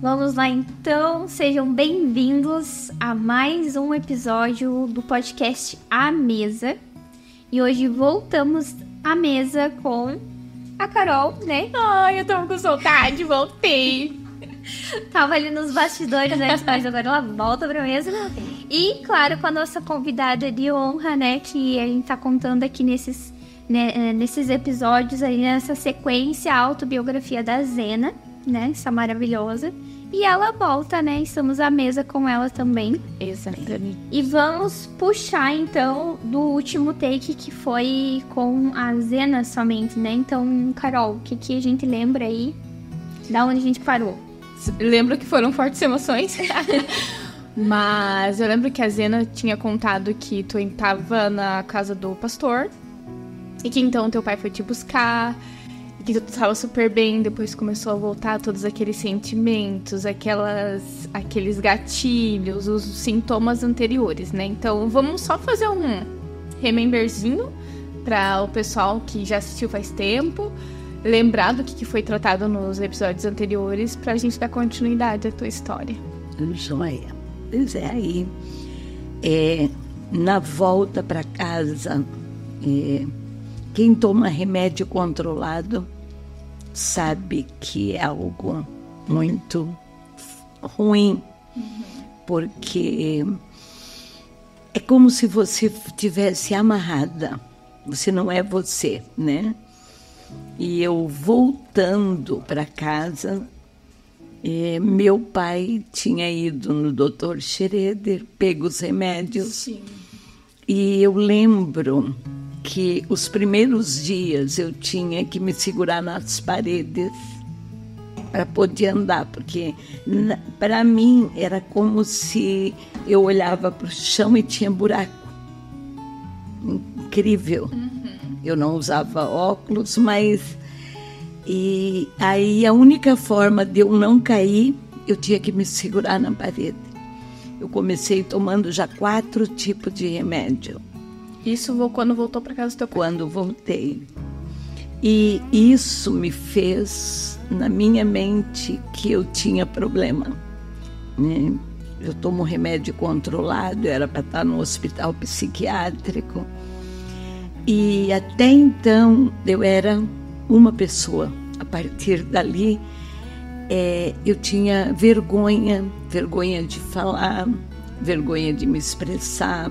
Vamos lá então, sejam bem-vindos a mais um episódio do podcast A Mesa. E hoje voltamos à mesa com a Carol, né? Ai, eu tava com saudade, voltei. Tava ali nos bastidores, né? Mas agora ela volta pra mesa. E, claro, com a nossa convidada de honra, né? Que a gente tá contando aqui nesses episódios aí, nessa sequência, a autobiografia da Zena, né? Essa maravilhosa. E ela volta, né? Estamos à mesa com ela também. Exatamente. E vamos puxar, então, do último take, que foi com a Zena somente, né? Então, Carol, o que a gente lembra aí? Da onde a gente parou? Lembro que foram fortes emoções. Mas eu lembro que a Zena tinha contado que tu estava na casa do pastor. E que então teu pai foi te buscar. Que tu estava super bem, depois começou a voltar todos aqueles sentimentos, aqueles gatilhos, os sintomas anteriores, né? Então, vamos só fazer um rememberzinho para o pessoal que já assistiu faz tempo, lembrar do que foi tratado nos episódios anteriores, pra gente dar continuidade à tua história. Joia. Pois é, aí, na volta para casa, quem toma remédio controlado sabe que é algo muito ruim, porque é como se você tivesse amarrada, você não é você, né? E eu voltando para casa, meu pai tinha ido no Dr. Schroeder, pego os remédios. Sim. E eu lembro que os primeiros dias eu tinha que me segurar nas paredes para poder andar, porque para mim era como se eu olhava para o chão e tinha buraco. Incrível. Eu não usava óculos, mas... E aí a única forma de eu não cair, eu tinha que me segurar na parede. Eu comecei tomando já 4 tipos de remédio. Isso quando voltou para casa do teu pai? Quando voltei. E isso me fez, na minha mente, que eu tinha problema, né? Eu tomo remédio controlado, era para estar no hospital psiquiátrico. E até então eu era uma pessoa. A partir dali, eu tinha vergonha de falar, vergonha de me expressar.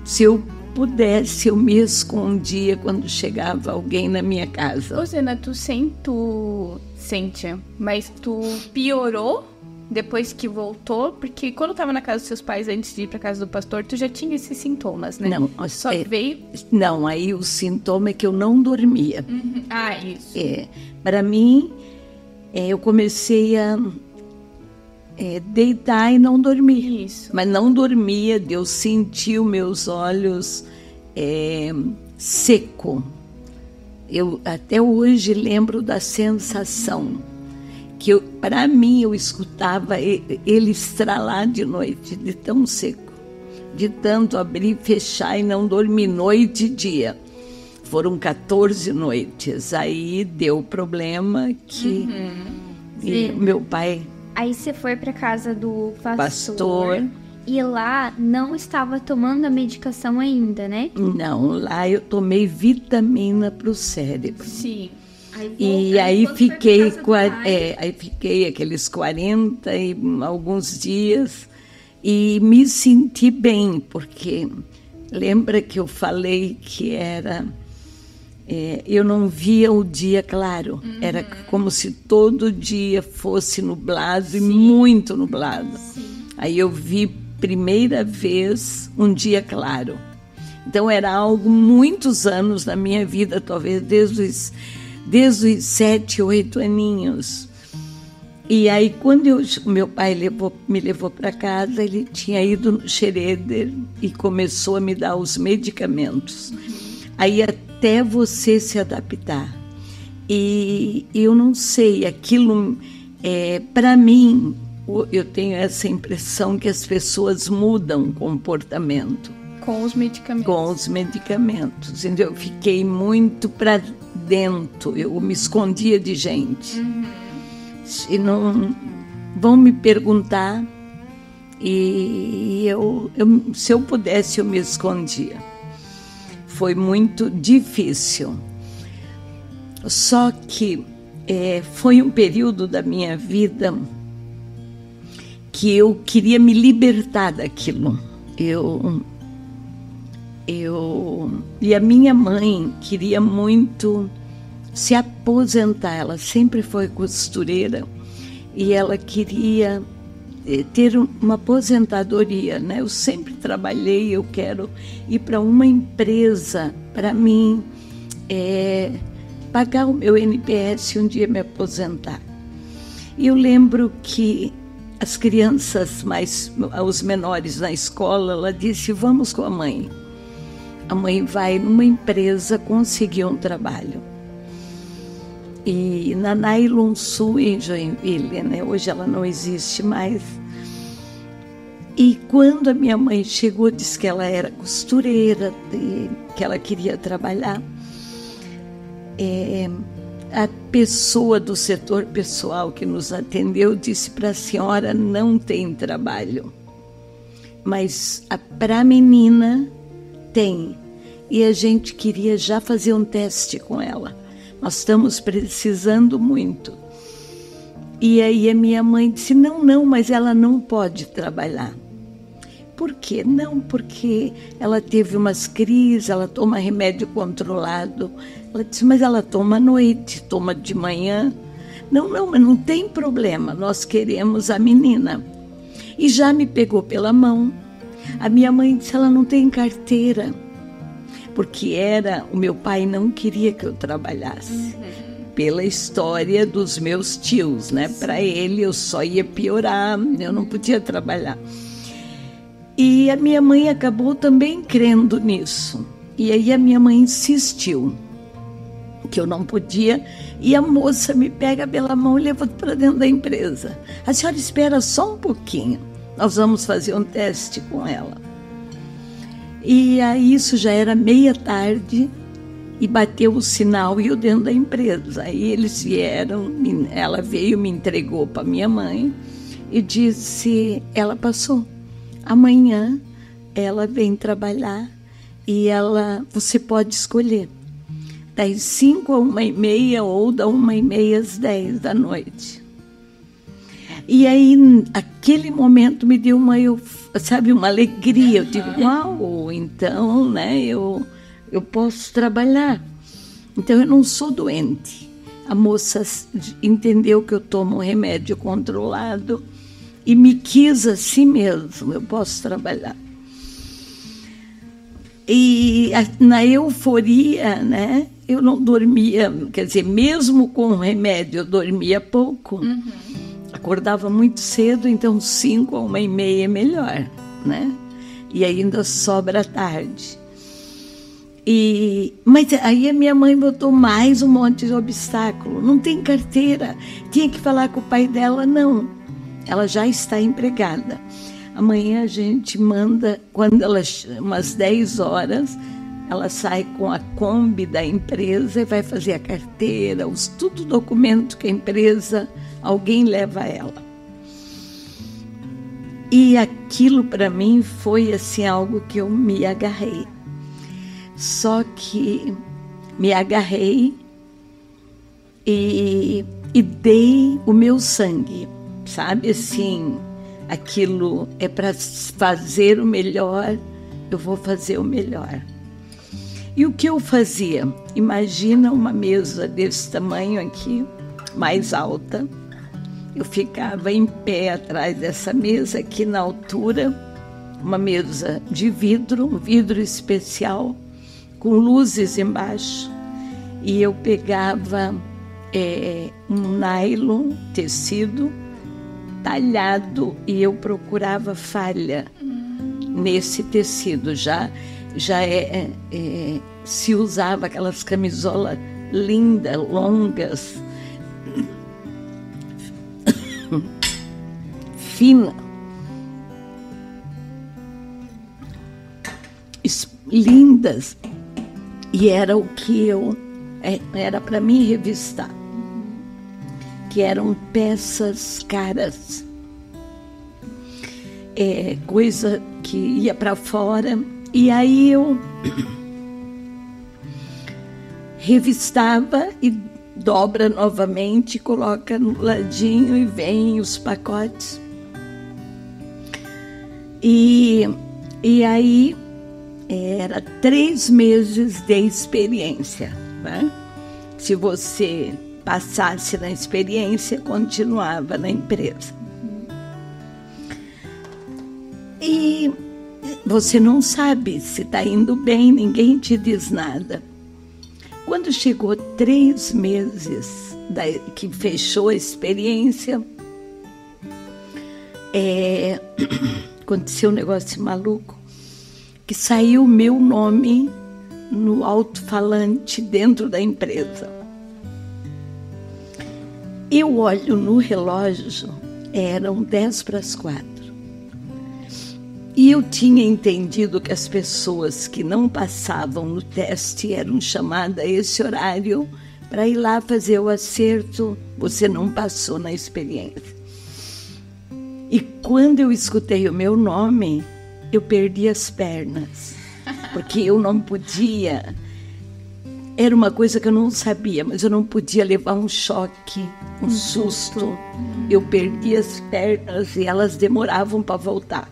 Se eu pudesse, eu me escondia quando chegava alguém na minha casa. Ô Zena, tu sente, mas tu piorou depois que voltou? Porque quando tava na casa dos seus pais, antes de ir pra casa do pastor, tu já tinha esses sintomas, né? Não, só veio... Não, aí o sintoma é que eu não dormia. Ah, isso. Para mim, eu comecei a deitar e não dormir. Isso. Mas não dormia, Deus sentiu meus olhos seco. Eu até hoje lembro da sensação que para mim eu escutava ele estralar de noite, de tão seco, de tanto abrir e fechar e não dormir noite e dia. Foram 14 noites, aí deu problema que meu pai... Aí você foi pra casa do pastor e lá não estava tomando a medicação ainda, né? Não, lá eu tomei vitamina pro cérebro. Sim. Aí fiquei aqueles 40 e alguns dias e me senti bem, porque lembra que eu falei que eu não via o dia claro, era como se todo dia fosse nublado. Sim. E muito nublado. Sim. Aí eu vi primeira vez um dia claro. Então era algo muitos anos na minha vida, talvez desde os 7, 8 aninhos. E aí quando meu pai me levou para casa, ele tinha ido no Schroeder e começou a me dar os medicamentos. Aí até você se adaptar. E eu não sei, aquilo, para mim, eu tenho essa impressão que as pessoas mudam o comportamento. Com os medicamentos. Com os medicamentos. Então, eu fiquei muito para dentro, eu me escondia de gente. E vão me perguntar e se eu pudesse, eu me escondia. Foi muito difícil. Só que foi um período da minha vida que eu queria me libertar daquilo. E a minha mãe queria muito se aposentar. Ela sempre foi costureira e ela queria ter uma aposentadoria, né? Eu sempre trabalhei, eu quero ir para uma empresa para mim pagar o meu NPS e um dia me aposentar. E eu lembro que as crianças, os menores na escola, ela disse, vamos com a mãe. A mãe vai numa empresa conseguir um trabalho. E na Nylon Sul, em Joinville, né? Hoje ela não existe mais. E quando a minha mãe chegou, disse que ela era costureira, que ela queria trabalhar. A pessoa do setor pessoal que nos atendeu disse para a senhora, não tem trabalho. Mas para a menina tem. E a gente queria já fazer um teste com ela. Nós estamos precisando muito. E aí a minha mãe disse, não, mas ela não pode trabalhar. Por quê? Não, porque ela teve umas crises, ela toma remédio controlado. Ela disse, mas ela toma à noite, toma de manhã. Não, mas não tem problema, nós queremos a menina. E já me pegou pela mão. A minha mãe disse, ela não tem carteira. Porque o meu pai não queria que eu trabalhasse. Pela história dos meus tios, né? Para ele eu só ia piorar, eu não podia trabalhar. E a minha mãe acabou também crendo nisso. E aí a minha mãe insistiu que eu não podia. E a moça me pega pela mão e leva para dentro da empresa. A senhora espera só um pouquinho. Nós vamos fazer um teste com ela. E aí isso já era meia tarde e bateu o sinal e eu dentro da empresa. Aí eles vieram, ela veio, me entregou para minha mãe e disse, ela passou. Amanhã ela vem trabalhar e você pode escolher das 5 a 1h30 ou da 1h30 às 10 da noite. E aí, aquele momento me deu uma alegria. Eu digo, uau, então, né, eu posso trabalhar. Então, eu não sou doente. A moça entendeu que eu tomo um remédio controlado e me quis assim mesmo, eu posso trabalhar. E na euforia, né, eu não dormia, quer dizer, mesmo com o remédio, eu dormia pouco. Acordava muito cedo, então 5 a 1h30 é melhor, né? E ainda sobra tarde. Mas aí a minha mãe botou mais um monte de obstáculo. Não tem carteira. Tinha que falar com o pai dela, não. Ela já está empregada. Amanhã a gente manda, quando umas 10 horas, ela sai com a Kombi da empresa e vai fazer a carteira, tudo documento que a empresa, alguém leva ela. E aquilo para mim foi assim algo que eu me agarrei. Só que me agarrei e dei o meu sangue, sabe? Assim, aquilo é para fazer o melhor, eu vou fazer o melhor. E o que eu fazia? Imagina uma mesa desse tamanho aqui, mais alta. Eu ficava em pé atrás dessa mesa, aqui na altura, uma mesa de vidro, um vidro especial, com luzes embaixo. E eu pegava um nylon, tecido, talhado, e eu procurava falha nesse tecido. Já se usava aquelas camisolas lindas, longas, fina, lindas, e era o que era para mim revistar. que eram peças caras, coisa que ia para fora. E aí eu revistava e dobra novamente, coloca no ladinho e vem os pacotes. E aí era 3 meses de experiência, né? Se você passasse na experiência, continuava na empresa. E você não sabe se está indo bem, ninguém te diz nada. Quando chegou 3 meses que fechou a experiência, aconteceu um negócio maluco, que saiu o meu nome no alto-falante dentro da empresa. Eu olho no relógio, eram 3:10. E eu tinha entendido que as pessoas que não passavam no teste eram chamadas a esse horário para ir lá fazer o acerto. Você não passou na experiência. E quando eu escutei o meu nome, eu perdi as pernas, porque eu não podia. Era uma coisa que eu não sabia, mas eu não podia levar um choque, um susto. Eu perdi as pernas e elas demoravam para voltar.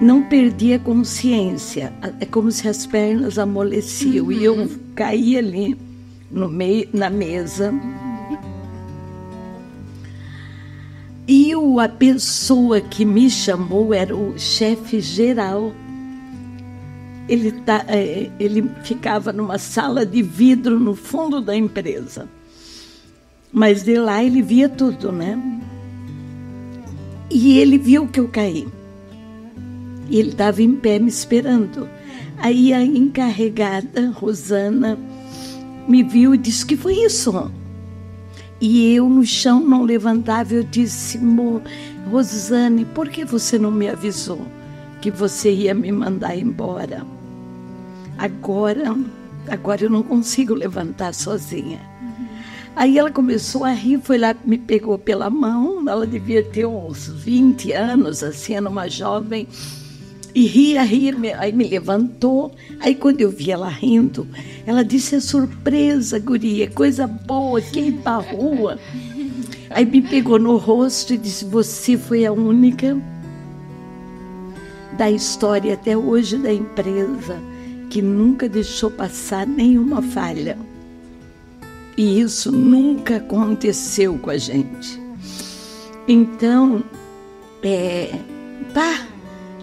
Não perdi a consciência, é como se as pernas amoleciam. E eu caí ali no meio, na mesa. E a pessoa que me chamou era o chefe geral. Ele ficava numa sala de vidro no fundo da empresa. Mas de lá ele via tudo, né? E ele viu que eu caí. E ele estava em pé me esperando. Aí a encarregada, Rosana, me viu e disse: "Que foi isso?" E eu no chão não levantava. Eu disse: "Rosane, por que você não me avisou que você ia me mandar embora? Agora eu não consigo levantar sozinha." Aí ela começou a rir, foi lá, me pegou pela mão. Ela devia ter uns 20 anos, assim, era uma jovem. E ria, aí me levantou. Aí quando eu vi ela rindo, ela disse: "É surpresa, guria, coisa boa, quem ir pra rua?" Aí me pegou no rosto e disse: "Você foi a única da história até hoje da empresa que nunca deixou passar nenhuma falha. E isso nunca aconteceu com a gente. Então,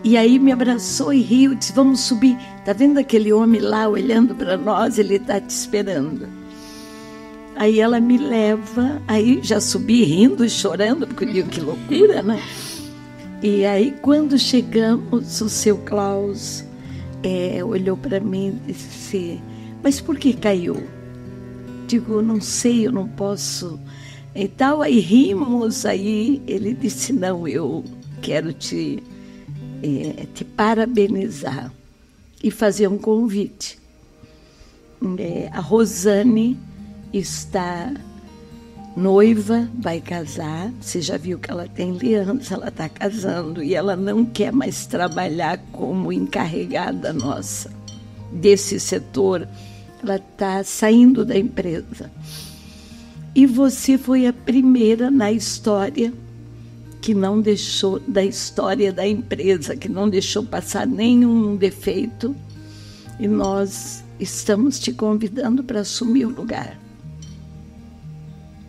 E aí me abraçou e riu, disse: "Vamos subir. Tá vendo aquele homem lá olhando para nós? Ele tá te esperando." Aí ela me leva, aí já subi rindo e chorando, porque eu digo: que loucura, né? E aí quando chegamos, o seu Klaus olhou para mim e disse: "Mas por que caiu?" Digo: "Não sei, eu não posso." E tal, aí rimos, aí ele disse: "Não, eu quero te parabenizar e fazer um convite. A Rosane está noiva, vai casar. Você já viu que ela tem aliança, ela está casando e ela não quer mais trabalhar como encarregada nossa desse setor. Ela está saindo da empresa. E você foi a primeira na história que não deixou, da história da empresa, que não deixou passar nenhum defeito, e nós estamos te convidando para assumir o lugar."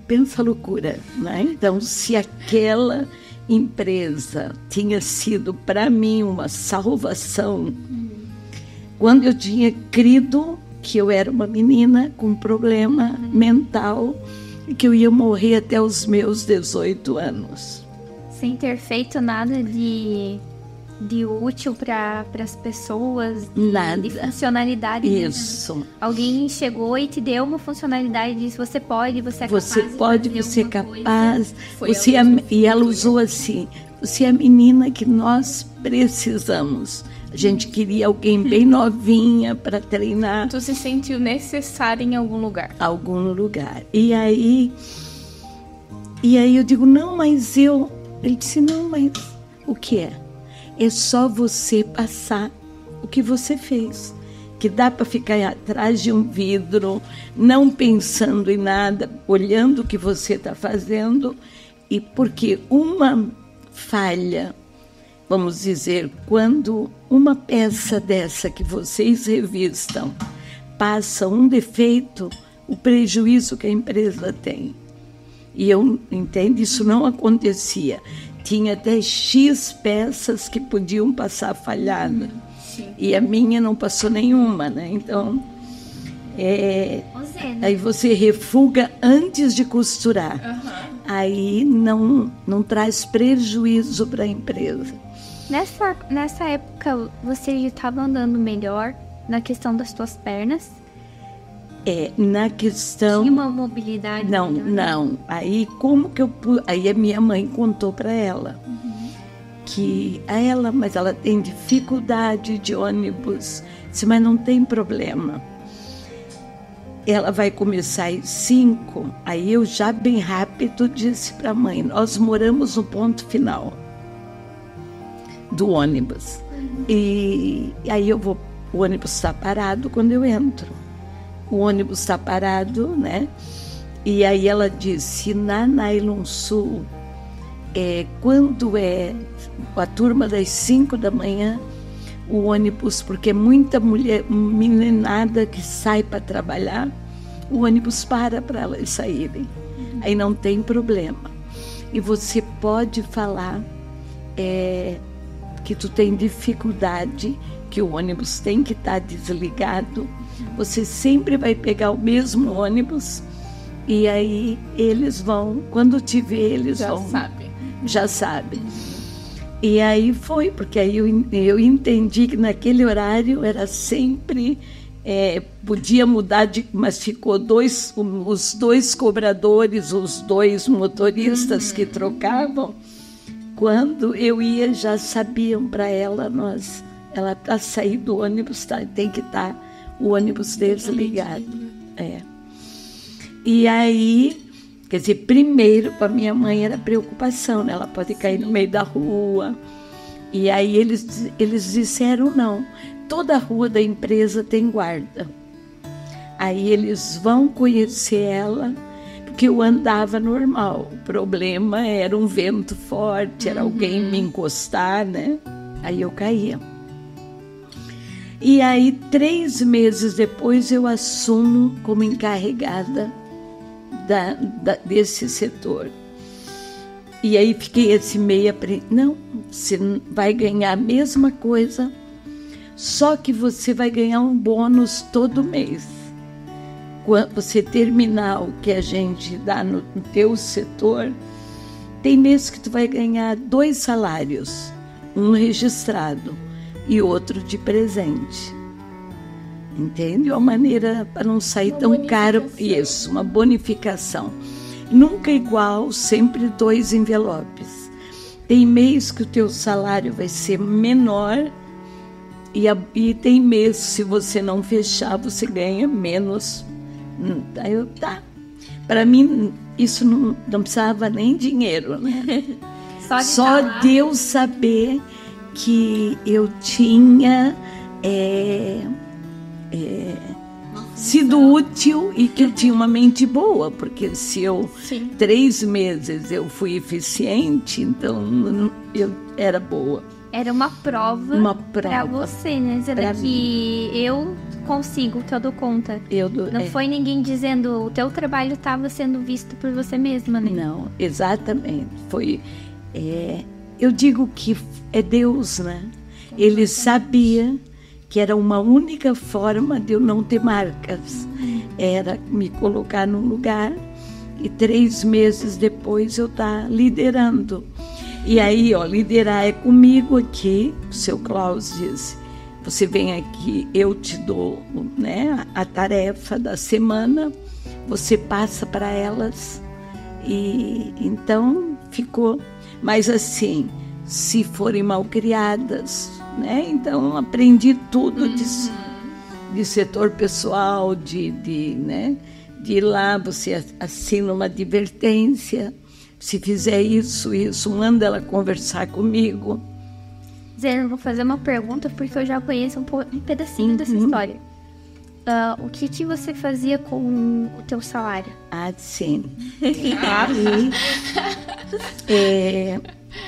Pensa a loucura, né? Então, se aquela empresa tinha sido para mim uma salvação, quando eu tinha crido que eu era uma menina com um problema mental e que eu ia morrer até os meus 18 anos. Sem ter feito nada de útil para as pessoas, de funcionalidade. Isso. Né? Alguém chegou e te deu uma funcionalidade e disse: "Você pode, você é capaz." Você pode, você é capaz. E ela usou assim: "Você é a menina que nós precisamos." A gente queria alguém bem novinha para treinar. Tu se sentiu necessária em algum lugar? Algum lugar. E aí E aí eu digo, não, mas eu... Ele disse, não, mas o que é? É só você passar o que você fez. Que dá para ficar atrás de um vidro, não pensando em nada, olhando o que você está fazendo. E porque uma falha, vamos dizer, quando uma peça dessa que vocês revistam passa um defeito, o prejuízo que a empresa tem. E eu entendo, isso não acontecia. Tinha até X peças que podiam passar falhada. E a minha não passou nenhuma, né? Então, aí você refuga antes de costurar. Aí não traz prejuízo para a empresa. Nessa época, você já estava andando melhor na questão das suas pernas? Na questão... Tinha uma mobilidade melhor? Não. Aí como que aí a minha mãe contou para ela. Mas ela tem dificuldade de ônibus. Disse, mas não tem problema. Ela vai começar às 5. Aí eu já bem rápido disse para a mãe, nós moramos no ponto final do ônibus. E aí o ônibus está parado quando eu entro. O ônibus está parado, né? E aí ela disse, na Nylon Sul, quando é a turma das 5 da manhã, o ônibus, porque é muita mulher, meninada que sai para trabalhar, o ônibus para elas saírem. Aí não tem problema. E você pode falar que tu tem dificuldade, que o ônibus tem que estar desligado. Você sempre vai pegar o mesmo ônibus e aí eles vão, quando te ver, eles vão... Já sabe. E aí foi, porque aí eu entendi que naquele horário era sempre, podia mudar, mas ficou os dois cobradores, os dois motoristas que trocavam. Quando eu ia, já sabiam para ela, ela para sair do ônibus tem que estar o ônibus desligado. E aí... Quer dizer, primeiro, para minha mãe era preocupação, né? Ela pode cair no meio da rua. E aí eles disseram, não, toda a rua da empresa tem guarda. Aí eles vão conhecer ela, porque eu andava normal. O problema era um vento forte, era alguém me encostar, né? Aí eu caía. E aí, 3 meses depois, eu assumo como encarregada desse setor. E aí fiquei assim meio não, você vai ganhar a mesma coisa, só que você vai ganhar um bônus todo mês. Quando você terminar o que a gente dá no teu setor, tem mês que tu vai ganhar 2 salários, um registrado e outro de presente. Entende? Uma maneira para não sair tão caro. Isso, uma bonificação. Nunca igual, sempre 2 envelopes. Tem mês que o teu salário vai ser menor e tem mês, se você não fechar, você ganha menos. Aí Para mim, isso não precisava nem dinheiro, né? Só de eu saber que eu tinha... sido útil e que eu tinha uma mente boa, porque se 3 meses eu fui eficiente, então eu era boa. Era uma prova para você, né? Dizendo que eu consigo, que eu dou conta. Não foi ninguém dizendo o teu trabalho estava sendo visto por você mesma, né? Não, exatamente. Foi, eu digo que é Deus, né? Ele sabia que era uma única forma de eu não ter marcas. Era me colocar num lugar e 3 meses depois eu estar liderando. E aí, liderar é comigo aqui. O seu Klaus disse, você vem aqui, eu te dou, né, a tarefa da semana, você passa para elas. E então ficou. Mas assim, se forem mal criadas, né? Então aprendi tudo de setor pessoal, de ir lá, você assina uma advertência, se fizer isso, manda ela conversar comigo. Zena, eu vou fazer uma pergunta porque eu já conheço um pedacinho dessa história. O que você fazia com o teu salário? Sim.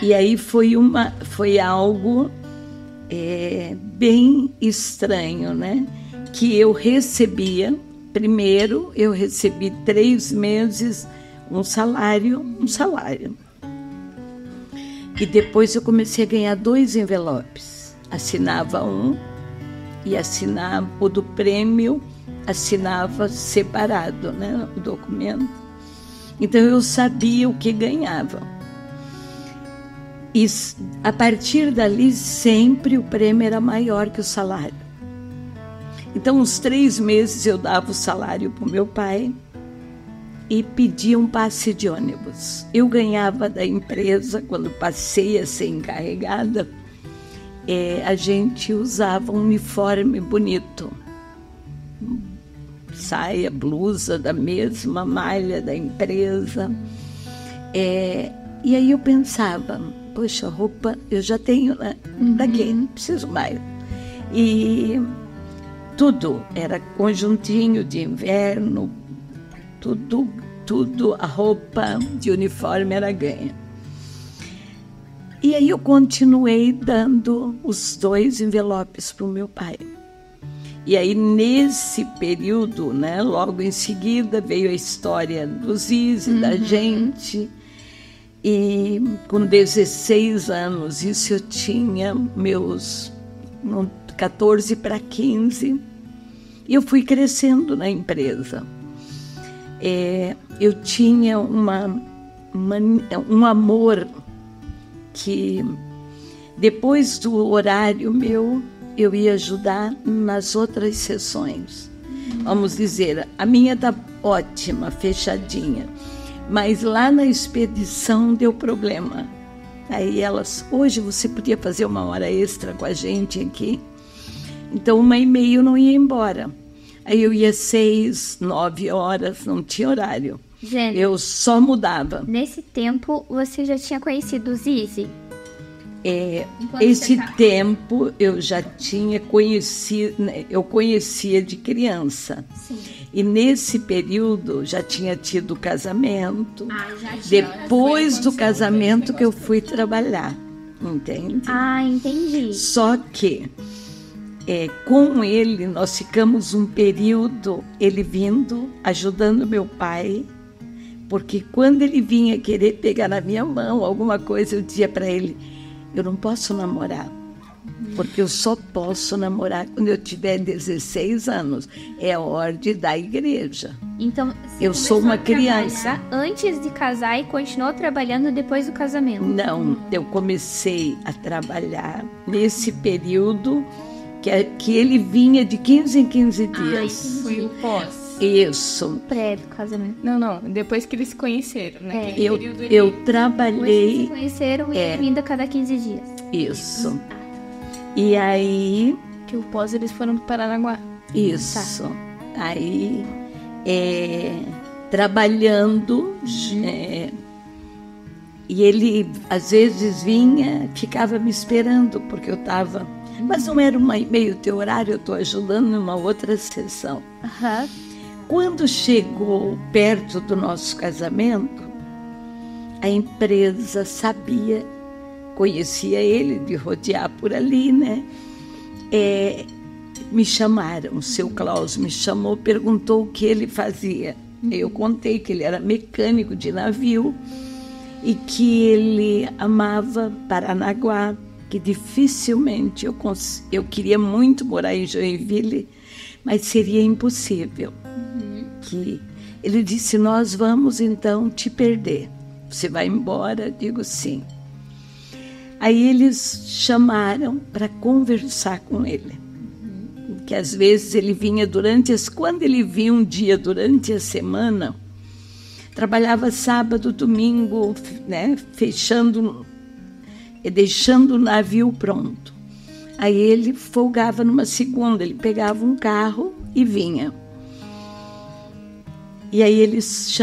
E aí foi algo bem estranho, né? Que eu recebia, primeiro eu recebi 3 meses um salário. E depois eu comecei a ganhar 2 envelopes. Assinava um e assinava o do prêmio, assinava separado, né, o documento. Então eu sabia o que ganhava. E a partir dali sempre o prêmio era maior que o salário. Então uns 3 meses eu dava o salário para o meu pai e pedia um passe de ônibus. Eu ganhava da empresa, quando passei a ser encarregada, a gente usava um uniforme bonito. Saia, blusa da mesma malha da empresa. E aí eu pensava, poxa, roupa eu já tenho, né? Daqui, não preciso mais. E tudo era conjuntinho de inverno, tudo, a roupa de uniforme era ganha. E aí eu continuei dando os 2 envelopes para o meu pai. E aí nesse período, né, logo em seguida veio a história do Zizi, da gente. E com 16 anos, isso eu tinha meus 14 para 15, e eu fui crescendo na empresa. Eu tinha um amor que depois do horário meu, eu ia ajudar nas outras sessões. Vamos dizer, a minha está ótima, fechadinha, mas lá na expedição deu problema. Aí elas, hoje você podia fazer 1 hora extra com a gente aqui? Então 1h30 eu não ia embora. Aí eu ia 6, 9 horas, não tinha horário. Gente, eu só mudava. Nesse tempo, você já tinha conhecido o Zizi? Esse tempo eu já tinha conhecido, eu conhecia de criança. Sim. E nesse período já tinha tido casamento. Depois do casamento que eu fui trabalhar, entende? Entendi. Só que com ele nós ficamos um período, ele vindo, ajudando meu pai, porque quando ele vinha querer pegar na minha mão alguma coisa, eu dizia para ele, eu não posso namorar, porque eu só posso namorar quando eu tiver 16 anos. É a ordem da igreja. Então, eu sou uma criança. Antes de casar e continuou trabalhando depois do casamento? Não, eu comecei a trabalhar nesse período que ele vinha de 15 em 15 dias. Foi o pós. Isso. Pré do casamento. Não, depois que eles se conheceram, né? Eu trabalhei. Eles se conheceram e vindo a cada 15 dias. Isso. E aí. Que o pós eles foram para Paranaguá. Isso. Tá. Aí, trabalhando, e ele às vezes vinha, ficava me esperando, porque eu estava. Mas não era meio teu horário, eu estou ajudando numa outra sessão. Quando chegou perto do nosso casamento, a empresa sabia, conhecia ele de rodear por ali, né? Me chamaram, o seu Klaus me chamou, perguntou o que ele fazia. Eu contei que ele era mecânico de navio e que ele amava Paranaguá, que dificilmente eu queria muito morar em Joinville, mas seria impossível. Que ele disse, nós vamos então te perder. Você vai embora? Digo sim. Aí eles chamaram para conversar com ele. Que às vezes ele vinha quando ele vinha um dia durante a semana, trabalhava sábado, domingo, né, fechando e deixando o navio pronto. Aí ele folgava numa segunda, ele pegava um carro e vinha. E aí eles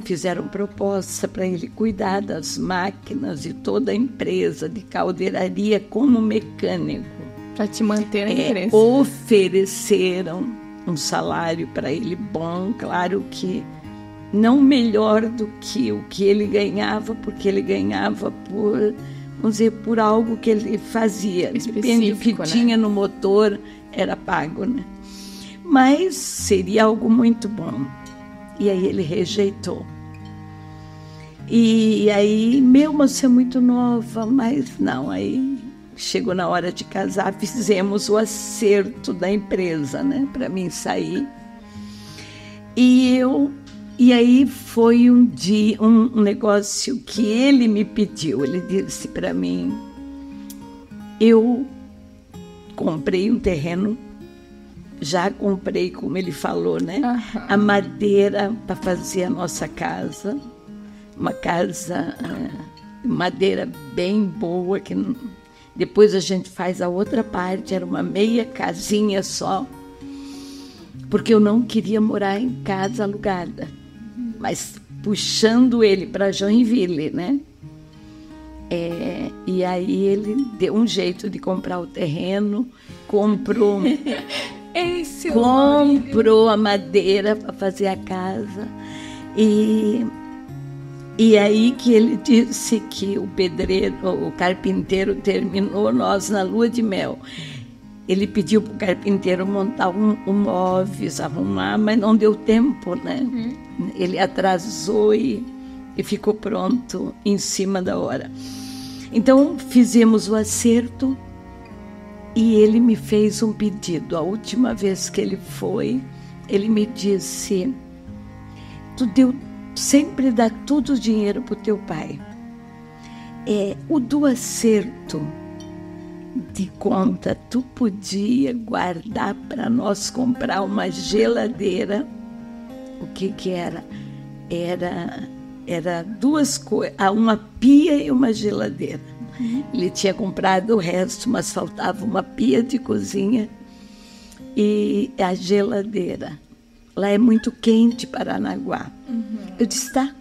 fizeram proposta para ele cuidar das máquinas de toda a empresa de caldeiraria como mecânico. Para te manter na empresa. Ofereceram um salário para ele bom, claro que não melhor do que o que ele ganhava, porque ele ganhava por, vamos dizer, por algo que ele fazia. Depende do que tinha no motor, era pago, né? Mas seria algo muito bom. E aí ele rejeitou. E aí, você é muito nova, mas não, aí chegou na hora de casar, fizemos o acerto da empresa, né, para mim sair. E aí foi um dia, um negócio que ele me pediu. Ele disse para mim: eu comprei um terreno, já comprei, como ele falou, né? A madeira para fazer a nossa casa, uma casa madeira bem boa, que depois a gente faz a outra parte, era uma meia casinha só, porque eu não queria morar em casa alugada, mas puxando ele para Joinville, né? E aí ele deu um jeito de comprar o terreno, comprou a madeira para fazer a casa. E aí que ele disse que o carpinteiro terminou, nós na lua de mel. Ele pediu para o carpinteiro montar um móveis, arrumar, mas não deu tempo, né? Ele atrasou e ficou pronto em cima da hora. Então fizemos o acerto e ele me fez um pedido. A última vez que ele foi, ele me disse: sempre dá todo o dinheiro para o teu pai. O do acerto de conta, tu podia guardar para nós comprar uma geladeira. O que era? Era duas coisas, uma pia e uma geladeira. Ele tinha comprado o resto, mas faltava uma pia de cozinha e a geladeira. Lá é muito quente, Paranaguá. Eu disse: tá.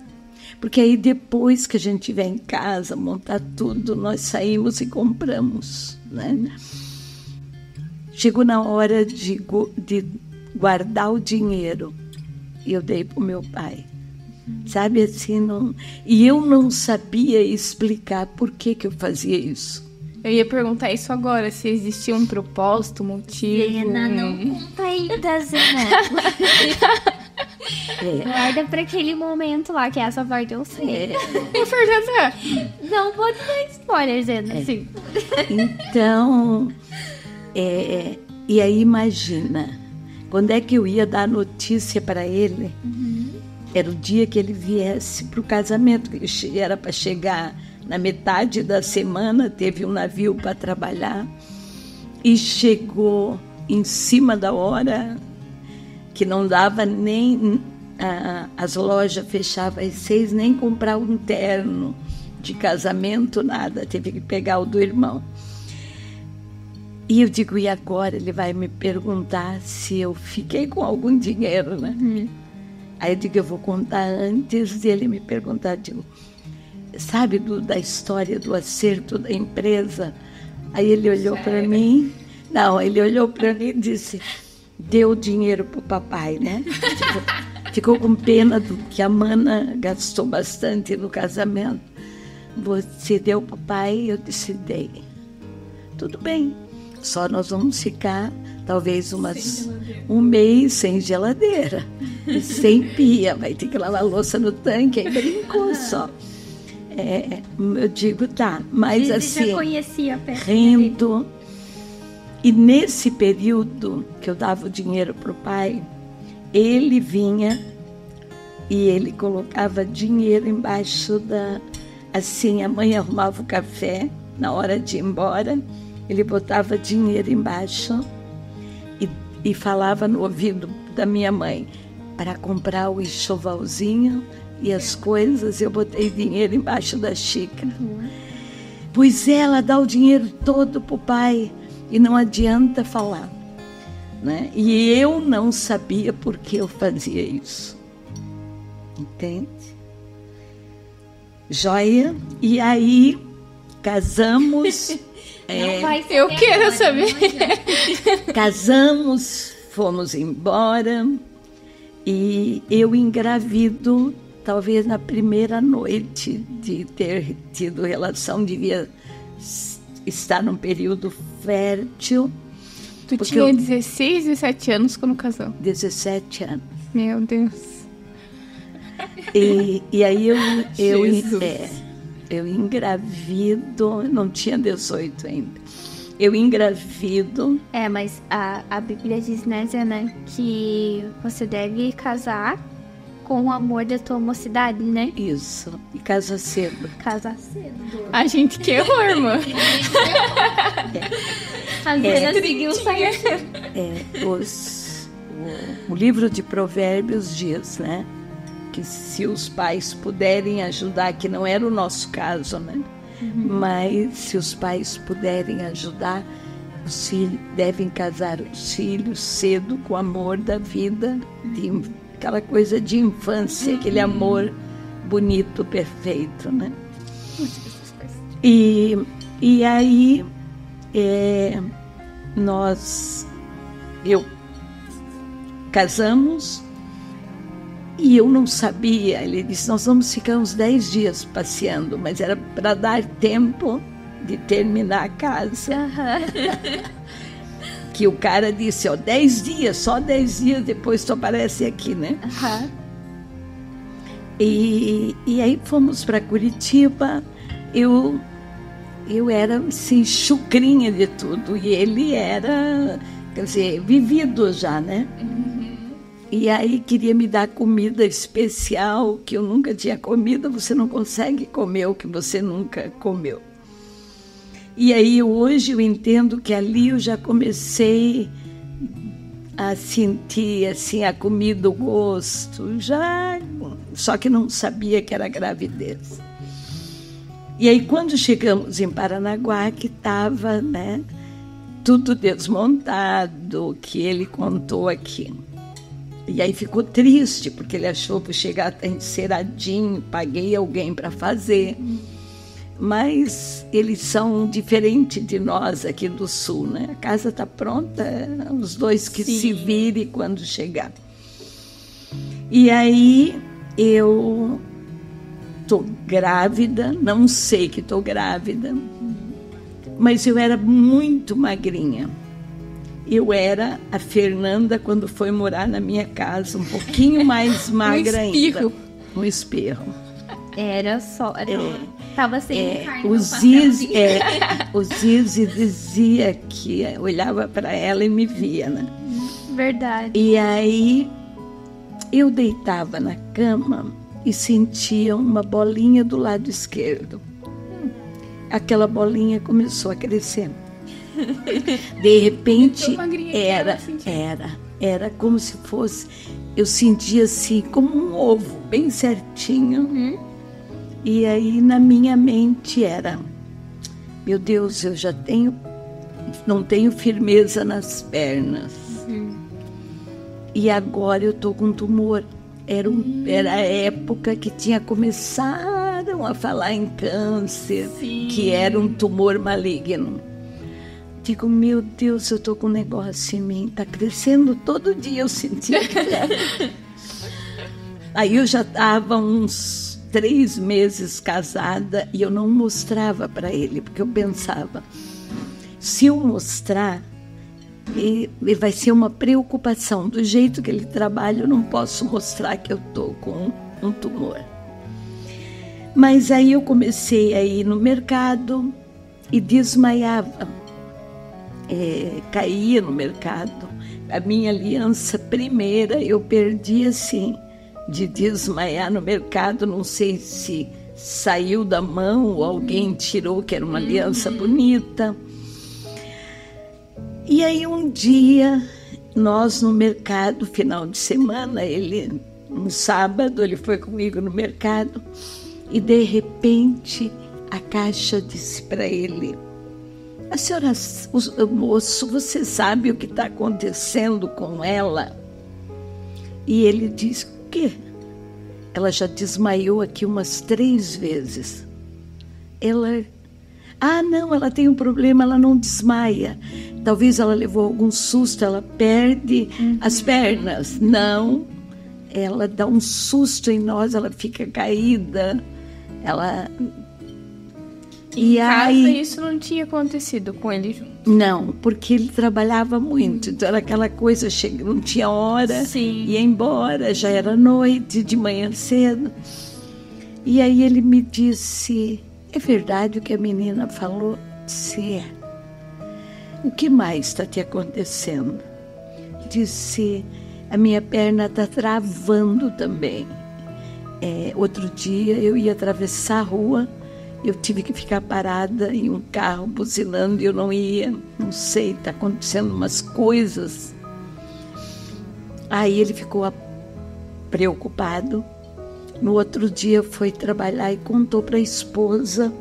Porque aí depois que a gente estiver em casa, montar tudo, nós saímos e compramos, né? Chegou na hora de guardar o dinheiro e eu dei para o meu pai. Sabe assim, não... E eu não sabia explicar por que eu fazia isso. Eu ia perguntar isso agora, se existia um propósito, um motivo. Zena, não conta ainda, Zena. Guarda para aquele momento lá, que essa parte eu sei. Fernanda! Não pode dar spoiler, Zena, sim. Então, e aí imagina, quando é que eu ia dar notícia para ele? Era o dia que ele viesse para o casamento, que era para chegar na metade da semana, teve um navio para trabalhar e chegou em cima da hora, que não dava nem... as lojas fechavam às 6, nem comprar um terno de casamento, nada, teve que pegar o do irmão. E eu digo: e agora? Ele vai me perguntar se eu fiquei com algum dinheiro, né? Aí eu digo: eu vou contar antes dele me perguntar. Digo: sabe da história do acerto da empresa? Aí ele olhou para mim. Não, ele olhou para mim e disse: deu dinheiro pro papai, né? Ficou com pena do que a mana gastou bastante no casamento. Você deu pro papai? Eu disse: dei. Tudo bem. Só nós vamos ficar talvez um mês sem geladeira, sem pia, vai ter que lavar a louça no tanque. Aí brincou só. Eu digo: tá, mas assim, já conhecia a rindo. E nesse período que eu dava o dinheiro pro pai, ele vinha e ele colocava dinheiro embaixo assim, a mãe arrumava o café, na hora de ir embora, ele botava dinheiro embaixo e falava no ouvido da minha mãe para comprar o enxovalzinho e as coisas. Eu botei dinheiro embaixo da xícara. Pois ela dá o dinheiro todo pro pai e não adianta falar, né? E eu não sabia por que eu fazia isso. Entende? Joia. E aí, casamos. Eu quero saber. Casamos, fomos embora. E eu engravido, talvez na primeira noite de ter tido relação, devia estar num período fértil. Tu tinha 16, 17 anos quando casou? 17 anos. Meu Deus. E aí eu engravido, não tinha 18 ainda. Eu engravido. Mas a Bíblia diz, né, Zena, que você deve casar com o amor da tua mocidade, né? Isso. E casa cedo. Casar cedo. A gente que errou, irmã. A Zena seguiu certo. O livro de Provérbios diz, né? Que se os pais puderem ajudar, que não era o nosso caso, né? Mas se os pais puderem ajudar, os filhos devem casar os filhos cedo com o amor da vida, aquela coisa de infância, aquele amor bonito, perfeito, né? E aí casamos. E eu não sabia, ele disse, nós vamos ficar uns 10 dias passeando, mas era para dar tempo de terminar a casa. Que o cara disse, 10 dias, só 10 dias, depois tu aparece aqui, né? E aí fomos para Curitiba, eu era assim, chucrinha de tudo, e ele era, quer dizer, vivido já, né? E aí queria me dar comida especial que eu nunca tinha comido. Você não consegue comer o que você nunca comeu. E aí hoje eu entendo que ali eu já comecei a sentir assim a comida, o gosto, só que não sabia que era gravidez. E aí quando chegamos em Paranaguá, que estava, né, tudo desmontado, que ele contou aqui. E aí ficou triste, porque ele achou que chegar enceradinho, paguei alguém para fazer. Mas eles são diferentes de nós aqui do Sul, né? A casa está pronta, os dois que se virem quando chegar. E aí eu estou grávida, não sei que estou grávida, mas eu era muito magrinha. Eu era a Fernanda quando foi morar na minha casa, um pouquinho mais magra ainda. Um espirro. Era só... Tava sem carne. O Zizi dizia que olhava para ela e me via, né? Verdade. E aí eu deitava na cama e sentia uma bolinha do lado esquerdo. Aquela bolinha começou a crescer. De repente era como se fosse, eu sentia assim como um ovo bem certinho. E aí na minha mente era, meu Deus, eu já não tenho firmeza nas pernas. E agora eu tô com tumor. Era a época que começaram a falar em câncer, que era um tumor maligno. Digo, meu Deus, eu tô com um negócio em mim, tá crescendo todo dia, eu sentia que era. Aí eu já estava uns 3 meses casada e eu não mostrava para ele, porque eu pensava, se eu mostrar, vai ser uma preocupação. Do jeito que ele trabalha, eu não posso mostrar que eu tô com um tumor. Mas aí eu comecei a ir no mercado e desmaiava. Caía no mercado. A minha aliança primeira eu perdi assim, de desmaiar no mercado. Não sei se saiu da mão ou alguém tirou, que era uma aliança bonita. E aí um dia, nós no mercado, final de semana, um sábado, ele foi comigo no mercado e de repente a Caixa disse para ele, a senhora, moço, você sabe o que está acontecendo com ela? E ele disse, o quê? ela já desmaiou aqui umas 3 vezes. Não, ela tem um problema, ela não desmaia. Talvez ela levou algum susto, ela perde as pernas. Não, ela dá um susto em nós, ela fica caída. Em casa isso não tinha acontecido com ele junto? Não, porque ele trabalhava muito. Então era aquela coisa, não tinha hora, ia embora, já era noite, de manhã cedo. E aí ele me disse, é verdade o que a menina falou? Disse, é. O que mais está te acontecendo? Disse, a minha perna está travando também. Outro dia eu ia atravessar a rua, eu tive que ficar parada em um carro buzinando e eu não ia, não sei, está acontecendo umas coisas. Aí ele ficou preocupado. No outro dia foi trabalhar e contou para a esposa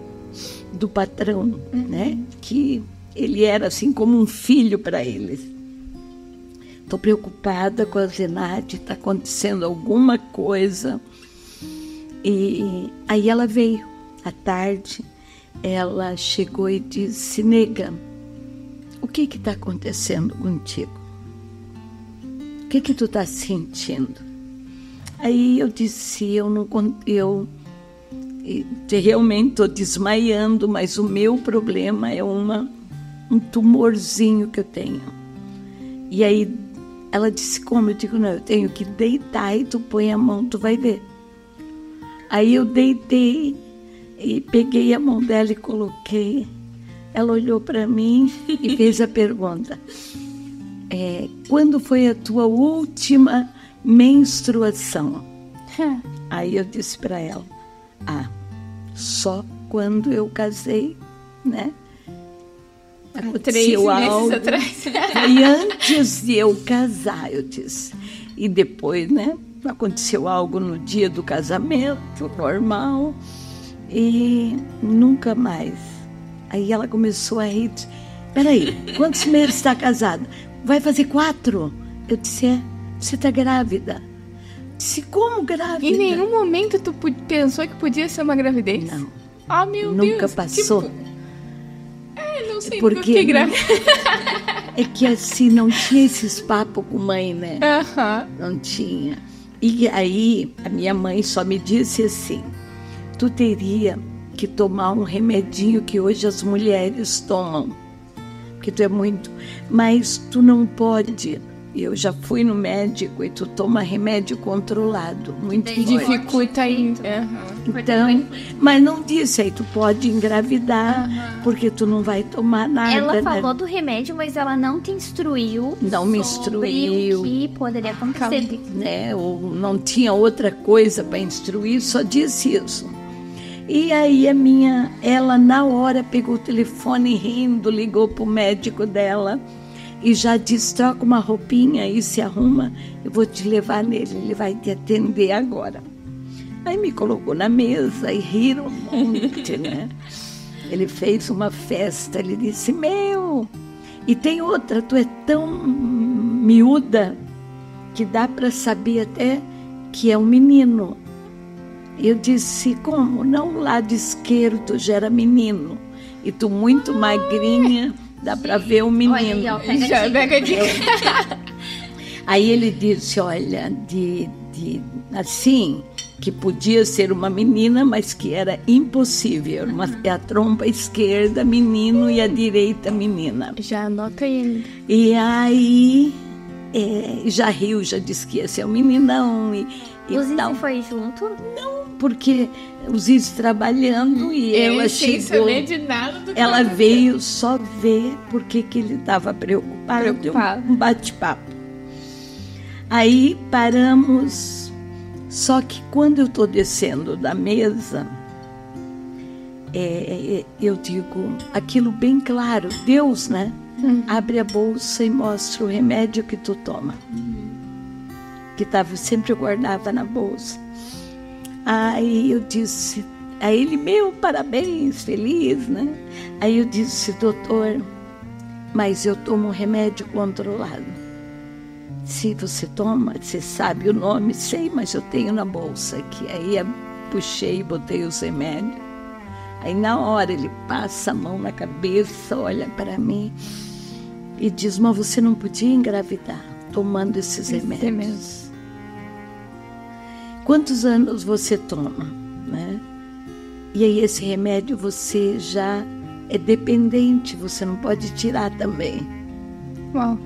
do patrão, né? Que ele era assim como um filho para eles. Estou preocupada com a Zenate, está acontecendo alguma coisa. E aí ela veio à tarde, ela chegou e disse, nega, o que está acontecendo contigo? O que tu está sentindo? Aí eu disse, eu realmente estou desmaiando, mas o meu problema é um tumorzinho que eu tenho. E aí ela disse, como? Eu digo, não, eu tenho que deitar e tu põe a mão, tu vai ver. Aí eu deitei e peguei a mão dela e coloquei. Ela olhou para mim e fez a pergunta, quando foi a tua última menstruação? Aí eu disse para ela, só quando eu casei, né? Aconteceu algo. Foi antes de eu casar, eu disse. E depois, né? Aconteceu algo no dia do casamento, normal. E nunca mais. Aí ela começou a rir. Disse, peraí, quantos meses está casada? Vai fazer 4? Eu disse, você está grávida. Disse, como grávida? Em nenhum momento tu pensou que podia ser uma gravidez? Não. Meu Deus. Nunca passou. Tipo, não sei porque grávida. É que assim, não tinha esses papos com mãe, né? Não tinha. E aí, a minha mãe só me disse assim, tu teria que tomar um remedinho que hoje as mulheres tomam, porque tu é muito, mas tu não pode. Eu já fui no médico e tu toma remédio controlado, muito forte. Dificulta aí. Então, mas não disse, aí tu pode engravidar, porque tu não vai tomar nada. Ela falou do remédio, mas ela não te instruiu. Não me instruiu. O que poderia acontecer. Né? Ou não tinha outra coisa para instruir, só disse isso. E aí ela na hora pegou o telefone rindo, ligou pro médico dela. E já disse, troca uma roupinha e se arruma, eu vou te levar nele, ele vai te atender agora. Aí me colocou na mesa e riram um monte, né? Ele fez uma festa, ele disse, e tem outra, tu é tão miúda que dá para saber até que é um menino. Eu disse, como? Não, o lado esquerdo já era menino, e tu muito magrinha... Dá para ver o menino. Olha aí, pega Aí ele disse, olha, assim, que podia ser uma menina, mas que era impossível. A trompa esquerda, menino, e a direita, menina. Já anota ele. E aí, já riu, já disse que ia ser um meninão. E o Zizi foi junto? Não, porque o Zizi trabalhando e ela chegou. Sem saber de nada do ela veio só ver porque que ele estava preocupado. Um bate-papo. Aí paramos. Só que quando eu estou descendo da mesa, eu digo aquilo bem claro. Deus, né? Abre a bolsa e mostra o remédio que tu toma. Que sempre eu guardava na bolsa. Aí eu disse, aí ele, parabéns, feliz, né? Aí eu disse, doutor, mas eu tomo um remédio controlado. se você toma, você sabe o nome, sei, mas eu tenho na bolsa aqui. Aí eu puxei e botei os remédios. Aí na hora ele passa a mão na cabeça, olha para mim e diz, mas você não podia engravidar tomando esses remédios. Quantos anos você toma, né? E aí esse remédio você já é dependente, você não pode tirar também. Uau.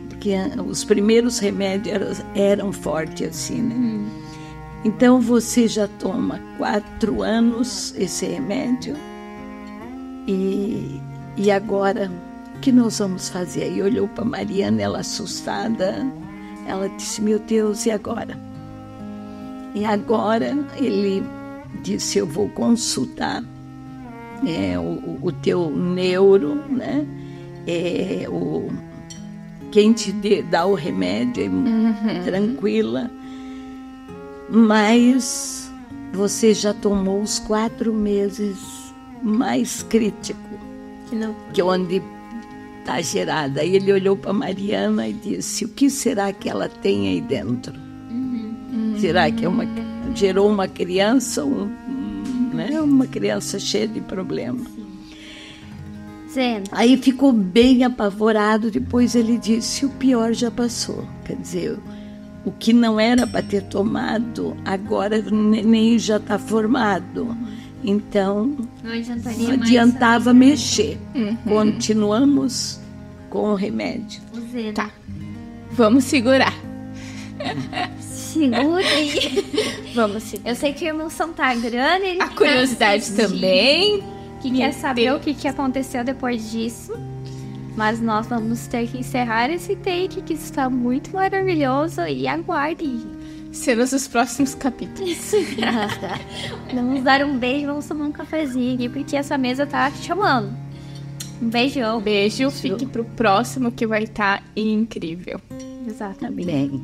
Porque os primeiros remédios eram fortes assim, né? Então você já toma 4 anos esse remédio e agora o que nós vamos fazer? Aí olhou para Mariana, ela assustada, ela disse, meu Deus, e agora? E agora ele disse, eu vou consultar o teu neuro, né? Quem te dá o remédio é tranquila, mas você já tomou os 4 meses mais críticos, que é onde está gerada. Aí ele olhou para Mariana e disse, o que será que ela tem aí dentro? Será que gerou uma criança, né? Uma criança cheia de problemas? Aí ficou bem apavorado. Depois ele disse, o pior já passou. Quer dizer, o que não era para ter tomado, agora nem já está formado. Então, não adiantava mexer. Continuamos com o remédio. Tá, vamos segurar. Segure. Vamos segurar. Eu sei que a emoção tá grande. Ele A curiosidade também. Que quer saber o que aconteceu depois disso. Mas nós vamos ter que encerrar esse take, que está muito maravilhoso. E aguardem. Cenas dos próximos capítulos. Vamos dar um beijo, vamos tomar um cafezinho aqui, porque essa mesa tá chamando. Um beijão. Beijo, fique pro próximo que vai estar incrível. Exatamente. Bem.